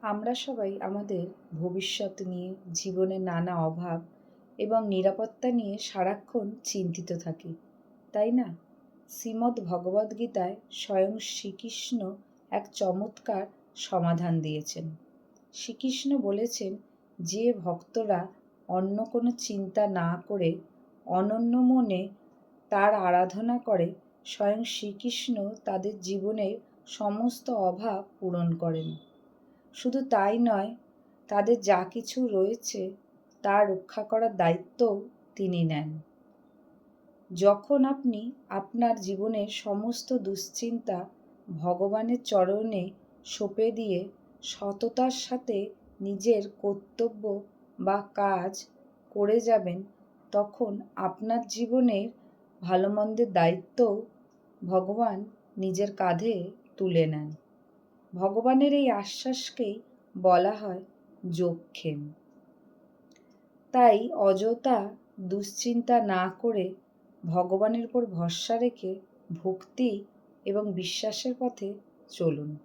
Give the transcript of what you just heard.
আমরা সবাই আমাদের ভবিষ্যৎ নিয়ে, জীবনের নানা অভাব এবং নিরাপত্তা নিয়ে সারাক্ষণ চিন্তিত থাকি, তাই না? শ্রীমদ্ ভগবদ্গীতায় স্বয়ং শ্রীকৃষ্ণ এক চমৎকার সমাধান দিয়েছেন। শ্রীকৃষ্ণ বলেছেন, যে ভক্তরা অন্য কোনো চিন্তা না করে অনন্য মনে তার আরাধনা করে, স্বয়ং শ্রীকৃষ্ণ তাদের জীবনের সমস্ত অভাব পূরণ করেন। শুধু তাই নয়, তাদের যা কিছু রয়েছে তা রক্ষা করার দায়িত্বও তিনি নেন। যখন আপনি আপনার জীবনের সমস্ত দুশ্চিন্তা ভগবানের চরণে সঁপে দিয়ে সততার সাথে নিজের কর্তব্য বা কাজ করে যাবেন, তখন আপনার জীবনের ভালো মন্দের দায়িত্বও ভগবান নিজের কাঁধে তুলে নেন। ভগবানের এই আশ্বাসকেই বলা হয় যোগক্ষেম। তাই অযথা দুশ্চিন্তা না করে ভগবানের উপর ভরসা রেখে ভক্তি এবং বিশ্বাসের পথে চলুন।